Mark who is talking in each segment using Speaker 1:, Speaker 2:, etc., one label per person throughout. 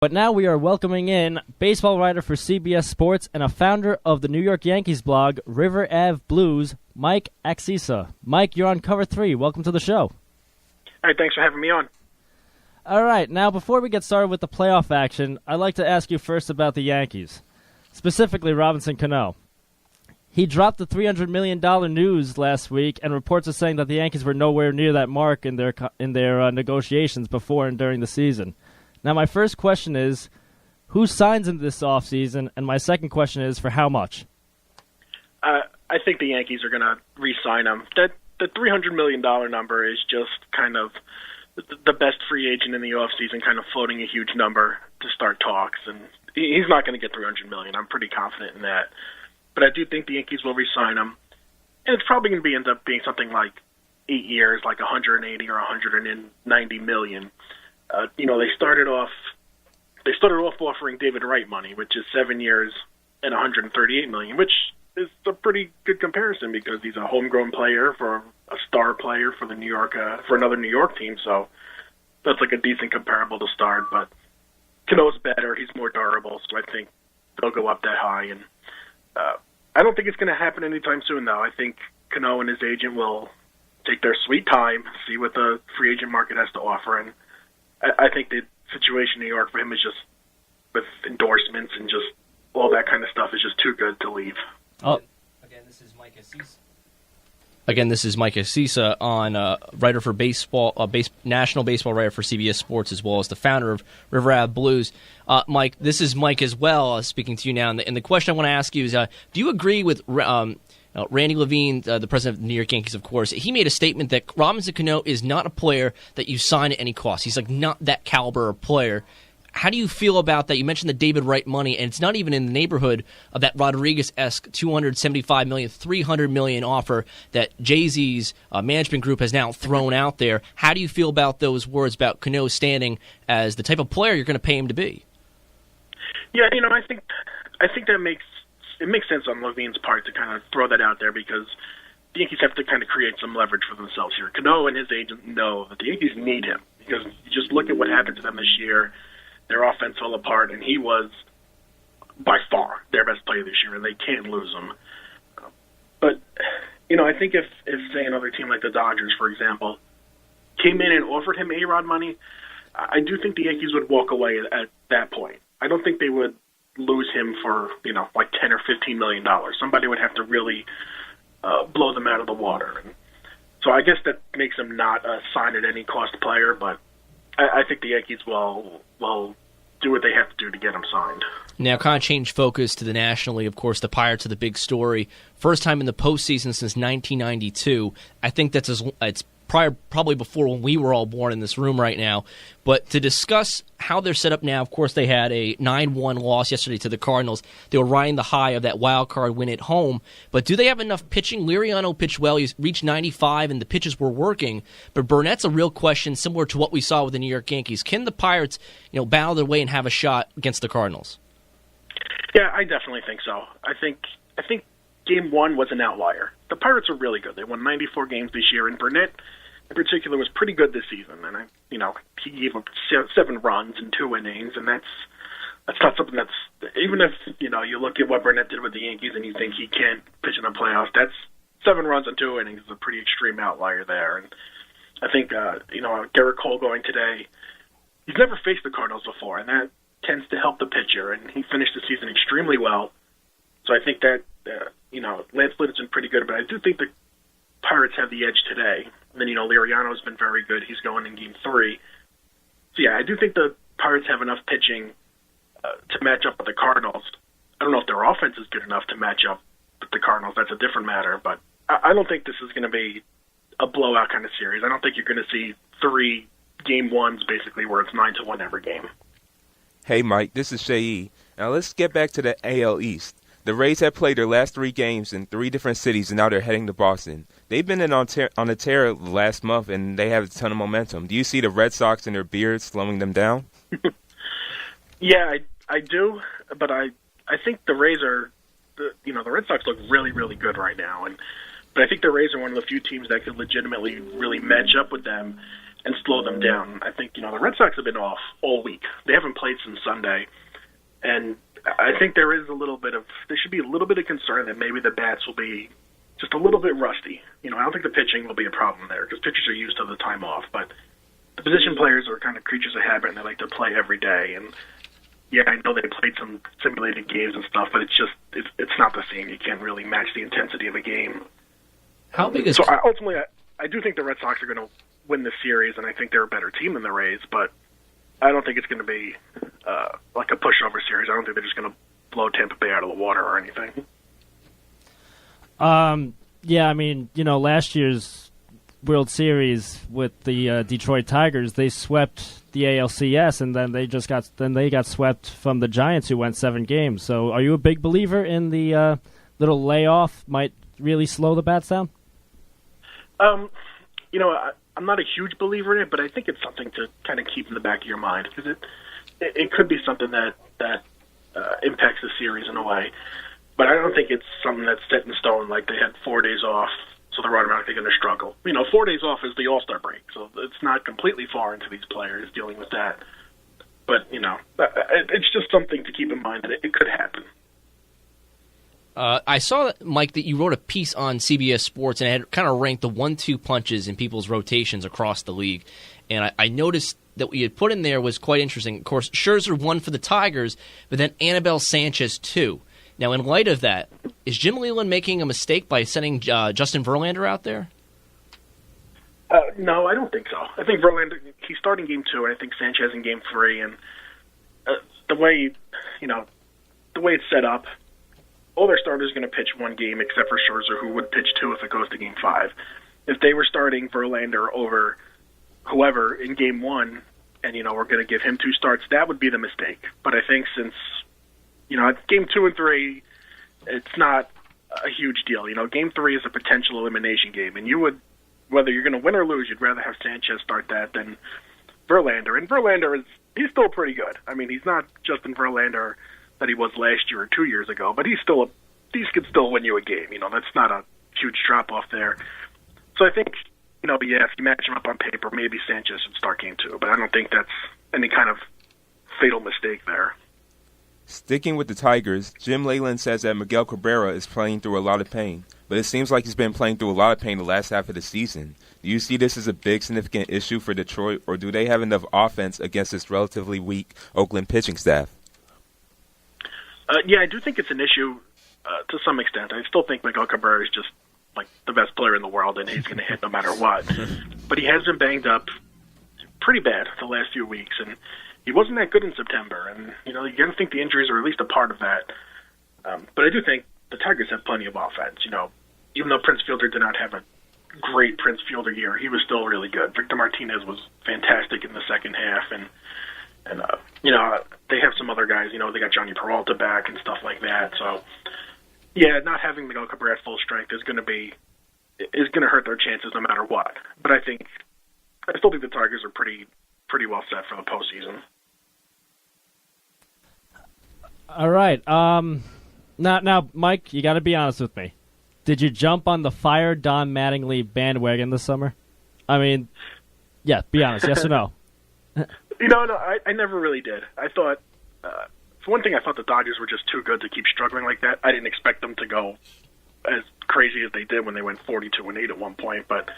Speaker 1: But now we are welcoming in baseball writer for CBS Sports and a founder of the New York Yankees blog, River Ave Blues, Mike Axisa. Mike, you're on Cover 3. Welcome to the show.
Speaker 2: All right, thanks for having me on.
Speaker 1: All right, now before we get started with the playoff action, I'd like to ask you first about the Yankees, specifically Robinson Cano. He dropped the $300 million news last week, and reports are saying that the Yankees were nowhere near that mark in their negotiations before and during the season. Now, my first question is, who signs him this offseason? And my second question is, for how much?
Speaker 2: I think the Yankees are going to re-sign him. The $300 million number is just kind of the best free agent in the offseason, kind of floating a huge number to start talks. And he's not going to get $300 million. I'm pretty confident in that. But I do think the Yankees will re-sign him. And it's probably going to end up being something like 8 years, like 180 or 190 million. They started off offering David Wright money, which is 7 years and 138 million, which is a pretty good comparison because he's a homegrown player for a star player for the for another New York team. So that's like a decent comparable to start. But Cano's better; he's more durable, so I think they'll go up that high. And I don't think it's going to happen anytime soon, though. I think Cano and his agent will take their sweet time, see what the free agent market has to offer, and I think the situation in New York for him is just, with endorsements and just all that kind of stuff, is just too good to leave.
Speaker 1: Oh.
Speaker 3: Again, this is Mike Axisa, writer for baseball, national baseball writer for CBS Sports, as well as the founder of River Ave Blues. Mike, this is Mike as well, speaking to you now. And the question I want to ask you is, do you agree with Randy Levine, the president of the New York Yankees, of course? He made a statement that Robinson Cano is not a player that you sign at any cost. He's like not that caliber of player. How do you feel about that? You mentioned the David Wright money, and it's not even in the neighborhood of that Rodriguez-esque $275 million, $300 million offer that Jay-Z's management group has now thrown out there. How do you feel about those words about Cano standing as the type of player you're going to pay him to be?
Speaker 2: Yeah, I think that makes sense on Levine's part to kind of throw that out there because the Yankees have to kind of create some leverage for themselves here. Cano and his agent know that the Yankees need him because you just look at what happened to them this year. Their offense fell apart, and he was by far their best player this year, and they can't lose him. But, I think if say, another team like the Dodgers, for example, came in and offered him A-Rod money, I do think the Yankees would walk away at that point. I don't think they would lose him for, like $10 or $15 million. Somebody would have to really blow them out of the water. So I guess that makes him not a sign-at-any-cost player, but I think the Yankees will do what they have to do to get him signed.
Speaker 3: Now, kind of change focus to the nationally. Of course, the Pirates are the big story. First time in the postseason since 1992. I think it's probably before when we were all born in this room right now. But to discuss how they're set up now, of course, they had a 9-1 loss yesterday to the Cardinals. They were riding the high of that wild card win at home. But do they have enough pitching? Liriano pitched well. He reached 95, and the pitches were working. But Burnett's a real question, similar to what we saw with the New York Yankees. Can the Pirates, battle their way and have a shot against the Cardinals?
Speaker 2: Yeah, I definitely think so. I think Game 1 was an outlier. The Pirates are really good. They won 94 games this year, and Burnett, in particular, was pretty good this season. And he gave up 7 runs in 2 innings, and that's not something that's, even if you look at what Burnett did with the Yankees and you think he can't pitch in the playoffs, that's 7 runs in 2 innings is a pretty extreme outlier there. And I think Garrett Cole going today, he's never faced the Cardinals before, and that tends to help the pitcher. And he finished the season extremely well. So I think that Lance Lynn's been pretty good, but I do think the Pirates have the edge today. And then, Liriano's been very good. He's going in Game 3. So, yeah, I do think the Pirates have enough pitching to match up with the Cardinals. I don't know if their offense is good enough to match up with the Cardinals. That's a different matter. But I don't think this is going to be a blowout kind of series. I don't think you're going to see 3 Game 1s, basically, where it's 9-1 every game.
Speaker 4: Hey, Mike, this is Seyi. Now, let's get back to the AL East. The Rays have played their last 3 games in 3 different cities, and now they're heading to Boston. They've been on a tear last month, and they have a ton of momentum. Do you see the Red Sox and their beards slowing them down?
Speaker 2: Yeah, I do, but I think the Rays are, the Red Sox look really, really good right now, but I think the Rays are one of the few teams that could legitimately really match up with them. and slow them down. I think, the Red Sox have been off all week. They haven't played since Sunday, and I think there should be a little bit of concern that maybe the bats will be just a little bit rusty. I don't think the pitching will be a problem there because pitchers are used to the time off, but the position players are kind of creatures of habit and they like to play every day. And yeah, I know they played some simulated games and stuff, but it's not the same. You can't really match the intensity of a game.
Speaker 3: How big is...
Speaker 2: So ultimately, I do think the Red Sox are going to win this series, and I think they're a better team than the Rays, but I don't think it's going to be like a pushover series. I don't think they're just going to blow Tampa Bay out of the water or anything.
Speaker 1: Yeah, I mean, last year's World Series with the Detroit Tigers, they swept the ALCS, and then they got swept from the Giants, who went 7 games. So, are you a big believer in the little layoff might really slow the bats down?
Speaker 2: I'm not a huge believer in it, but I think it's something to kind of keep in the back of your mind because it could be something that impacts the series in a way. But I don't think it's something that's set in stone. Like they had 4 days off, so they're automatically going to struggle. 4 days off is the All-Star break, so it's not completely foreign to these players dealing with that. But it's just something to keep in mind that it could happen.
Speaker 3: I saw, Mike, that you wrote a piece on CBS Sports and it had kind of ranked the 1-2 punches in people's rotations across the league. And I noticed that what you had put in there was quite interesting. Of course, Scherzer won for the Tigers, but then Anibal Sanchez too. Now, in light of that, is Jim Leyland making a mistake by sending Justin Verlander out there?
Speaker 2: No, I don't think so. I think Verlander, he's starting Game 2, and I think Sanchez in Game 3. And the way it's set up, all their starters are going to pitch 1 game except for Scherzer, who would pitch 2 if it goes to Game 5. If they were starting Verlander over whoever in Game 1, and we're going to give him 2 starts, that would be the mistake. But I think since Game 2 and 3, it's not a huge deal. Game 3 is a potential elimination game, and whether you're going to win or lose, you'd rather have Sanchez start that than Verlander. And Verlander he's still pretty good. I mean, he's not Justin Verlander that he was last year or 2 years ago, but he could still win you a game. That's not a huge drop off there. So I think, if you match him up on paper, maybe Sanchez should start Game 2, but I don't think that's any kind of fatal mistake there.
Speaker 4: Sticking with the Tigers, Jim Leyland says that Miguel Cabrera is playing through a lot of pain, but it seems like he's been playing through a lot of pain the last half of the season. Do you see this as a big, significant issue for Detroit, or do they have enough offense against this relatively weak Oakland pitching staff?
Speaker 2: Yeah, I do think it's an issue to some extent. I still think Miguel Cabrera is just like the best player in the world, and he's going to hit no matter what. But he has been banged up pretty bad the last few weeks, and he wasn't that good in September. And, you got to think the injuries are at least a part of that. But I do think the Tigers have plenty of offense. Even though Prince Fielder did not have a great Prince Fielder year, he was still really good. Victor Martinez was fantastic in the second half, and they have some other guys. They got Johnny Peralta back and stuff like that. So, yeah, not having Miguel Cabrera at full strength is going to hurt their chances no matter what. But I still think the Tigers are pretty well set for the postseason.
Speaker 1: All right. Now, Mike, you got to be honest with me. Did you jump on the Fire Don Mattingly bandwagon this summer? I mean, yeah, be honest, yes or no?
Speaker 2: No, I never really did. I thought, for one thing, I thought the Dodgers were just too good to keep struggling like that. I didn't expect them to go as crazy as they did when they went 42-8 at one point, but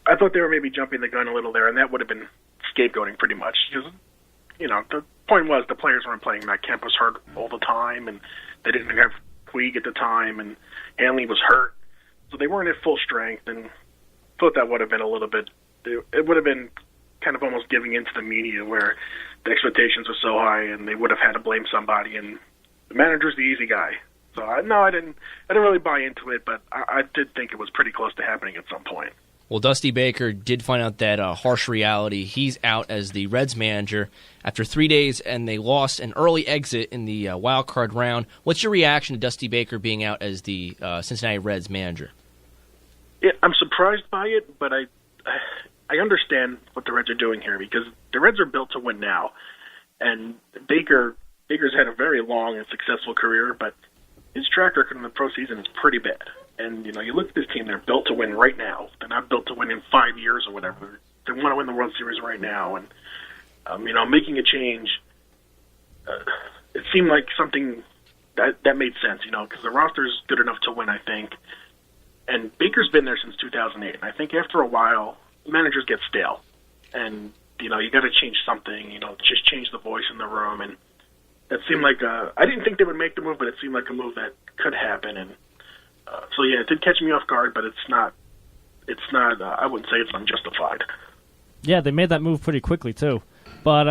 Speaker 2: I thought they were maybe jumping the gun a little there, and that would have been scapegoating pretty much. Because, the point was the players weren't playing. Matt Kemp was hurt all the time, and they didn't have Puig at the time, and Hanley was hurt. So they weren't at full strength, and thought that would have been a little bit, it would have been kind of almost giving into the media where the expectations were so high and they would have had to blame somebody, and the manager's the easy guy. So I didn't really buy into it, but I did think it was pretty close to happening at some point.
Speaker 3: Well, Dusty Baker did find out that harsh reality. He's out as the Reds manager after 3 days, and they lost an early exit in the wild card round. What's your reaction to Dusty Baker being out as the Cincinnati Reds manager?
Speaker 2: Yeah, I'm surprised by it, but I understand what the Reds are doing here because the Reds are built to win now, and Baker's had a very long and successful career, but his track record in the postseason is pretty bad. And, you look at this team, they're built to win right now. They're not built to win in 5 years or whatever. They want to win the World Series right now, and making a change. It seemed like something that made sense, because the roster's good enough to win, I think. And Baker's been there since 2008, and I think after a while, managers get stale, and you got to change something. Just change the voice in the room, and it seemed like I didn't think they would make the move, but it seemed like a move that could happen, and so yeah, it did catch me off guard, but it's not. I wouldn't say it's unjustified.
Speaker 1: Yeah, they made that move pretty quickly too, but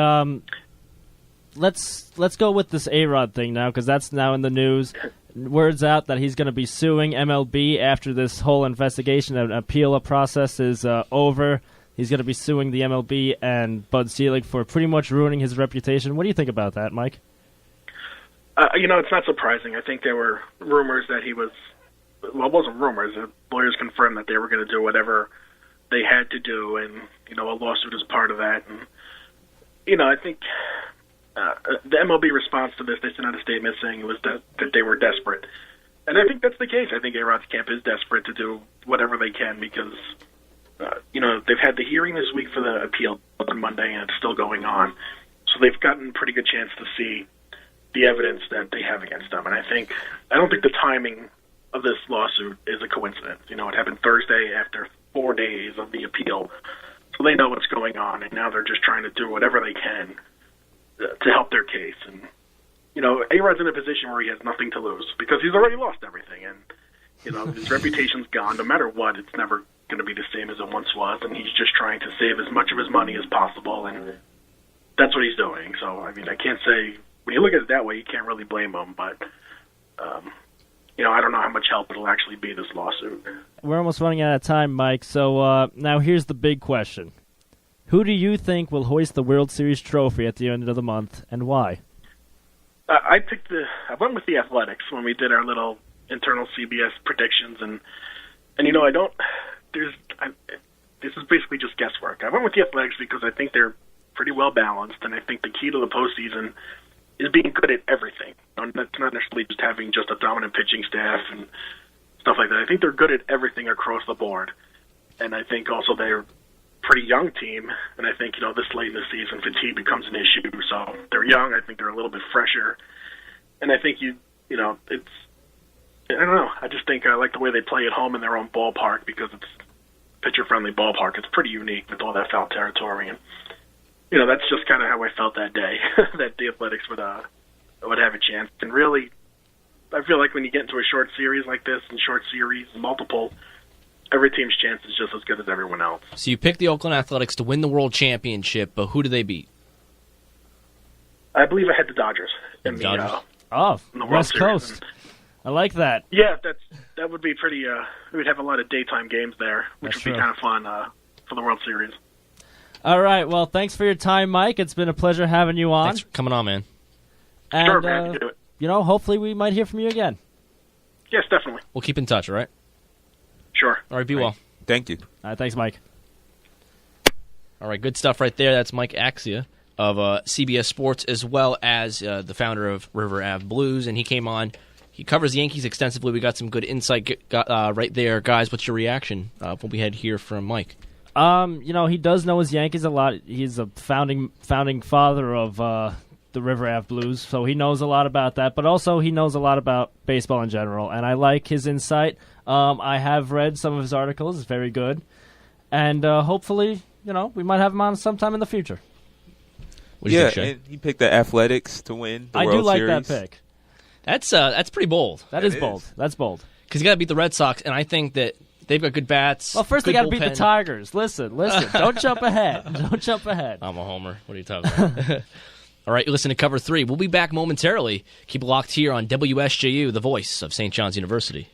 Speaker 1: let's go with this A-Rod thing now, because that's now in the news. Word's out that he's going to be suing MLB after this whole investigation and appeal process is over. He's going to be suing the MLB and Bud Selig for pretty much ruining his reputation. What do you think about that, Mike?
Speaker 2: It's not surprising. I think there were rumors that he was. Well, it wasn't rumors. The lawyers confirmed that they were going to do whatever they had to do, and a lawsuit is part of that. And I think the MLB response to this, they sent out a statement saying it was that they were desperate, and I think that's the case. I think A-Rod's camp is desperate to do whatever they can because they've had the hearing this week for the appeal on Monday, and it's still going on. So they've gotten a pretty good chance to see the evidence that they have against them, and I don't think the timing of this lawsuit is a coincidence. It happened Thursday after 4 days of the appeal, so they know what's going on, and now they're just trying to do whatever they can to help their case. And A-Rod's in a position where he has nothing to lose because he's already lost everything, and his reputation's gone. No matter what, it's never going to be the same as it once was, and he's just trying to save as much of his money as possible, and that's what he's doing. So I can't say, when you look at it that way, you can't really blame him, but I don't know how much help it'll actually be, this lawsuit.
Speaker 1: We're almost running out of time, Mike, so now here's the big question. Who do you think will hoist the World Series trophy at the end of the month, and why?
Speaker 2: I went with the Athletics when we did our little internal CBS predictions, and this is basically just guesswork. I went with the Athletics because I think they're pretty well balanced, and I think the key to the postseason is being good at everything. It's not necessarily just having just a dominant pitching staff and stuff like that. I think they're good at everything across the board, and I think also they're a pretty young team, and I think this late in the season fatigue becomes an issue. So they're young. I think they're a little bit fresher, and I think it's. I don't know. I just think I like the way they play at home in their own ballpark because it's pitcher-friendly ballpark. It's pretty unique with all that foul territory, and that's just kind of how I felt that day, that the Athletics would have a chance. And really, I feel like when you get into a short series like this, and short series, multiple, every team's chance is just as good as everyone else.
Speaker 3: So you picked the Oakland Athletics to win the World Championship, but who do they beat?
Speaker 2: I believe I had the Dodgers. In the
Speaker 1: West Coast. I like that.
Speaker 2: Yeah, that would be pretty. We'd have a lot of daytime games there, which would be kind of fun for the World Series.
Speaker 1: All right. Well, thanks for your time, Mike. It's been a pleasure having you on.
Speaker 3: Thanks for coming on, man.
Speaker 1: And,
Speaker 2: sure, man. Do it.
Speaker 1: Hopefully we might hear from you again.
Speaker 2: Yes, definitely.
Speaker 3: We'll keep in touch, all right?
Speaker 2: Sure.
Speaker 3: All right, be well.
Speaker 4: Thank you.
Speaker 1: All right, thanks, Mike.
Speaker 3: All right, good stuff right there. That's Mike Axisa of CBS Sports, as well as the founder of River Ave Blues, and he came on. He covers the Yankees extensively. We got some good insight right there. Guys, what's your reaction when we hear from Mike?
Speaker 1: He does know his Yankees a lot. He's a founding father of the River Ave Blues, so he knows a lot about that. But also, he knows a lot about baseball in general, and I like his insight. I have read some of his articles; it's very good, and hopefully, we might have him on sometime in the future.
Speaker 4: Yeah, and he picked the Athletics to win the World
Speaker 1: Series. I do like
Speaker 4: Series.
Speaker 1: that pick.
Speaker 3: That's pretty bold.
Speaker 1: That is bold. That's bold.
Speaker 3: Because you got to beat the Red Sox, and I think that they've got good bats.
Speaker 1: Well, first they got to beat the Tigers. Listen. Don't jump ahead. Don't jump ahead.
Speaker 3: I'm a homer. What are you talking about? All right, you listen to Cover 3. We'll be back momentarily. Keep it locked here on WSJU, the voice of St. John's University.